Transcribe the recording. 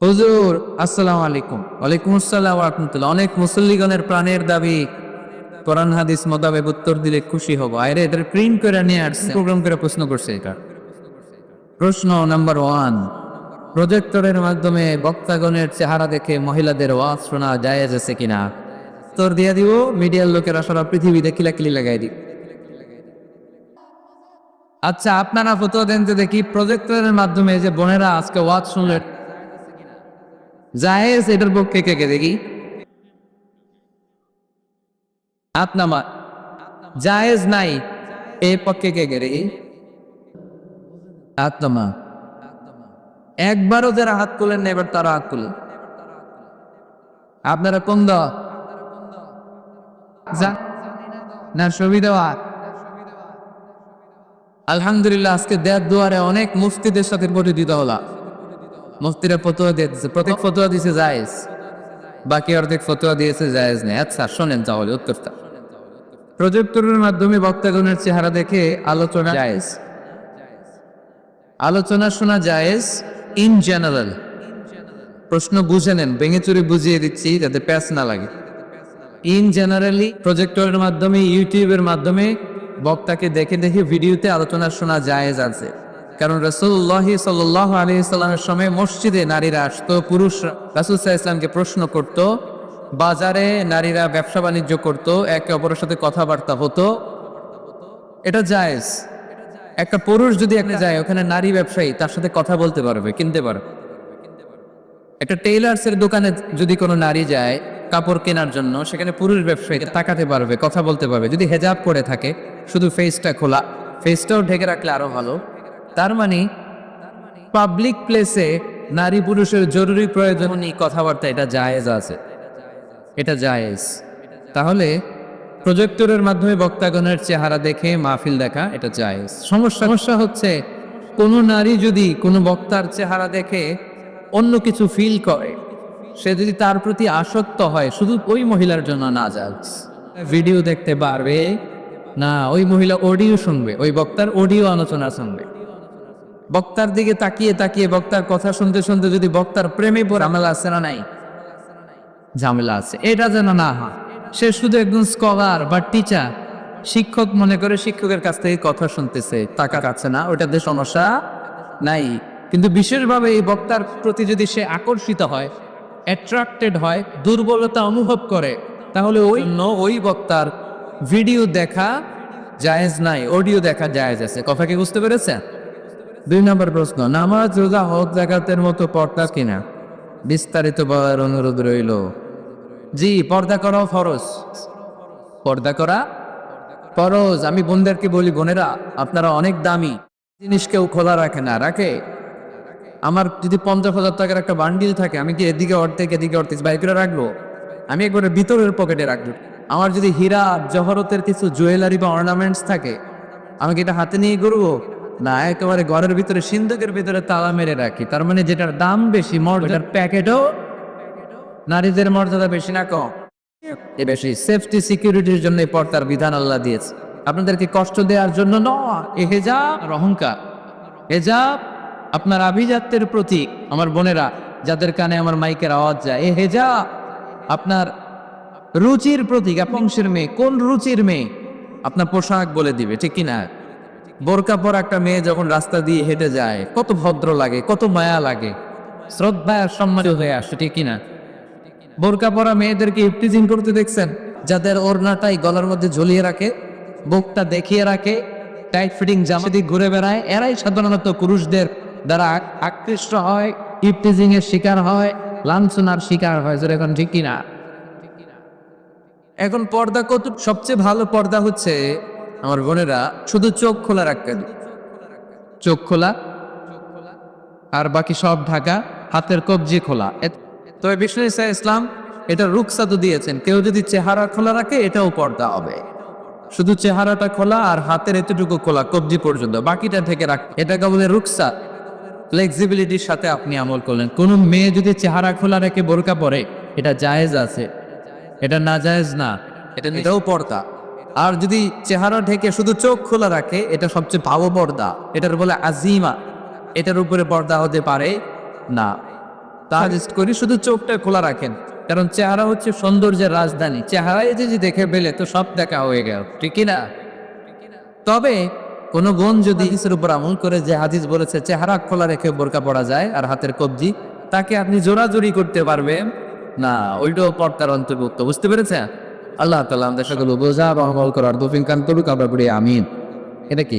হুজুর, আসসালামু আলাইকুম। ওয়ালাইকুম আসসালাম ওয়া রাহমাতুল্লাহ। অনেক মুসল্লিগণের প্রাণের দাবি, কোরআন হাদিস মোতাবেক উত্তর দিলে খুশি হব। আরে এদের প্রিন্ট করে নিয়ে আসছে, প্রোগ্রাম করে প্রশ্ন করছে। এটা প্রশ্ন নাম্বার 1, প্রজেক্টরের মাধ্যমে বক্তাগণের চেহারা দেখে মহিলাদের ওয়াজ শোনা জায়েজ আছে কিনা? উত্তর দিয়ে দিব, মিডিয়ার লোকেরা সারা পৃথিবীতে কিলাকিলি লাগাই দিব। আচ্ছা, আপনারা ফতোয়া দেন তো দেখি, প্রজেক্টরের মাধ্যমে যে বোনেরা আজকে ওয়াজ শুনলেন, জায়েজ এটার পক্ষে কে কে দেখি? হাত নামা। জায়েজ নাই এ পক্ষে কে কে দেখি? হাত নামা। একবারও যারা হাত তুলেন না, এবার তারা হাত তুলেন। আপনারা কোন দল? না সুবিধা? আলহামদুলিল্লাহ, আজকে দেড় দুয়ারে অনেক মুফতিদের সাথে পরিচিত হলাম। মুফতিরা ফতোয়া দিয়েছে, প্রত্যেক ফতোয়া দিয়েছে জায়েজ, বাকি অর্ধেক ফতোয়া দিয়েছে জায়েজ নেই। আচ্ছা শোনেন তাহলে উত্তরটা। প্রজেক্টরের মাধ্যমে বক্তাগণের চেহারা দেখে আলোচনা জায়েজ। আলোচনা শোনা জায়েজ ইন জেনারেল। প্রশ্ন বুঝে নেন, ভেঙে চুরি বুঝিয়ে দিচ্ছি যাতে প্যাচ না লাগে। ইন জেনারেলি প্রজেক্টরের মাধ্যমে, ইউটিউবের মাধ্যমে বক্তাকে দেখে দেখে ভিডিওতে আলোচনা শোনা জায়েজ আছে। কারণ রাসূলুল্লাহ সাল্লাল্লাহু আলাইহি সাল্লামের সময় মসজিদে নারীরা আসতো, পুরুষ রাসূল সাল্লাল্লাহু আলাইহি সাল্লামকে প্রশ্ন করত, বাজারে নারীরা ব্যবসা বাণিজ্য করত, একে অপরের সাথে কথাবার্তা হতো, এটা জায়েজ। একটা পুরুষ যদি একটা যায়, ওখানে নারী ব্যবসায়ী তার সাথে কথা বলতে পারবে, কিনতে পারবে। একটা টেইলার্স এর দোকানে যদি কোনো নারী যায় কাপড় কেনার জন্য, সেখানে পুরুষ ব্যবসায়ী তাকাতে পারবে, কথা বলতে পারবে, যদি হেজাব করে থাকে, শুধু ফেসটা খোলা, ফেসটাও ঢেকে রাখলে আরো ভালো। তার মানে পাবলিক প্লেসে নারী পুরুষের জরুরি প্রয়োজনীয় কথাবার্তা, এটা জায়েজ আছে, এটা জায়েজ। তাহলে প্রজেক্টরের মাধ্যমে বক্তাগণের চেহারা দেখে মাহফিল দেখা, এটা জায়েজ। সমস্যা হচ্ছে, কোন নারী যদি কোনো বক্তার চেহারা দেখে অন্য কিছু ফিল করে, সে যদি তার প্রতি আসক্ত হয়, শুধু ওই মহিলার জন্য না জায়েজ। ভিডিও দেখতে পারবে না, ওই মহিলা অডিও শুনবে, ওই বক্তার অডিও আলোচনা শুনবে। বক্তার দিকে তাকিয়ে তাকিয়ে বক্তার কথা শুনতে শুনতে যদি বক্তার প্রেমে পড়ে, ঝামেলা আছে না নাই? ঝামেলা আছে। এটা যেন না হয়। সে শুধু একজন স্কলার বা টিচার, শিক্ষক মনে করে শিক্ষকের কাছ থেকে কথা শুনতেছে, টাকা কাছে না, ওটাতে সমস্যা নাই। কিন্তু বিশেষভাবে এই বক্তার প্রতি যদি সে আকর্ষিত হয়, অ্যাট্রাক্টেড হয়, দুর্বলতা অনুভব করে, তাহলে ওই বক্তার ভিডিও দেখা জায়েজ নাই, অডিও দেখা জায়েজ আছে। কথা কি বুঝতে পেরেছেন? 2 নম্বর প্রশ্ন, নামাজ রোজা হজ যাকাতের মতো পর্দা কিনা? বিস্তারিত বলার অনুরোধ রইল। জি, পর্দা করাও ফরজ। পর্দা করা ফরজ। আমি বোনদেরকে বলি, বোনেরা আপনারা অনেক দামি জিনিস কেউ খোলা রাখে না। রাখে? আমার যদি 50,000 টাকার একটা বান্ডিল থাকে, আমি কি এদিকে অর্ধেক এদিকে অর্ধেক বাইর করে রাখবো? আমি একবারে ভিতরের পকেটে রাখবো। আমার যদি হীরা জহরতের কিছু জুয়েলারি বা অর্নামেন্টস থাকে, আমি কি এটা হাতে নিয়ে ঘুরবো? না, একেবারে ঘরের ভিতরে সিন্ধুকের ভিতরে তালা মেরে রাখি। তার মানে যেটার দাম বেশি, মর্যাদার প্যাকেটও, নারীদের মর্যাদা বেশি না কম? এ বেশি। সেফটি সিকিউরিটির জন্য এই পর্দার বিধান আল্লাহ দিয়েছে, আপনাদেরকে কষ্ট দেওয়ার জন্য নয়। এ হেজাব আর অহংকার। হেজাব আপনার আভিজাত্যের প্রতীক। আমার বোনেরা যাদের কানে আমার মাইকের আওয়াজ যায়, এ হেজাব আপনার রুচির প্রতীক। বংশের মেয়ে, কোন রুচির মেয়ে আপনার পোশাক বলে দিবে, ঠিক কিনা? বোরকা পরা একটা মেয়ে যখন রাস্তা দিয়ে হেঁটে যায়, কত ভদ্র লাগে, কত মায়া লাগে, শ্রদ্ধা আর সম্মানিত হয়ে আসে, ঠিক কিনা? বোরকা পরা মেয়েদেরকে ইফটিজিং করতে দেখছেন? যাদের ওড়নাটাই গলার মধ্যে ঝুলিয়ে রাখে, বুকটা দেখিয়ে রাখে, টাইট ফিটিং জামা দিয়ে ঘুরে বেড়ায়, এরাই সাধারণত পুরুষদের দ্বারা আকৃষ্ট হয়, ইফটিজিং এর শিকার হয়, লাঞ্ছনার শিকার হয়। এখন ঠিক কিনা? এখন পর্দা কত? সবচেয়ে ভালো পর্দা হচ্ছে আমার বোনেরা শুধু চোখ খোলা রাখতে, চোখ খোলা আর বাকি সব ঢাকা, হাতের কবজি খোলা। তবে বিষ্ণু ঈসা ইসলাম এটা রুকসাত দিয়েছেন, কেউ যদি চেহারা খোলা রাখে এটাও পর্দা হবে। শুধু চেহারাটা খোলা আর হাতের এতটুকু খোলা, কবজি পর্যন্ত, বাকিটা থেকে রাখ, এটাকে বলে রুকসাত। ফ্লেক্সিবিলিটির সাথে আপনি আমল করলেন। কোন মেয়ে যদি চেহারা খোলা রেখে বোরকা পরে, এটা জায়েজ আছে, এটা না জায়েজ না, এটাও পর্দা। আর যদি চেহারা ঢেকে শুধু চোখ খোলা রাখে, এটা সবচেয়ে ভালো পর্দা, এটার বলে আজিমা, এটার উপরে পর্দা হতে পারে না। সাজেস্ট করি শুধু চোখটা খোলা রাখেন, কারণ চেহারা হচ্ছে সৌন্দর্যের রাজধানী। চেহারায় যদি দেখে পেলে তো সব দেখা হয়ে গেল, ঠিক কি না? তবে কোন বোন যদি হাদিসের উপর আমল করে, যে হাদিস বলেছে চেহারা খোলা রেখে বোরকা পরা যায় আর হাতের কবজি, তাকে আপনি জোরাজুরি করতে পারবেন না, ওইটাও পর্দার অন্তর্ভুক্ত। বুঝতে পেরেছেন? আল্লাহ তাআলা আমাদের সকল বোঝা বা আমল করার তৌফিক দান করুক। আমরা বলি আমিন। এটা কি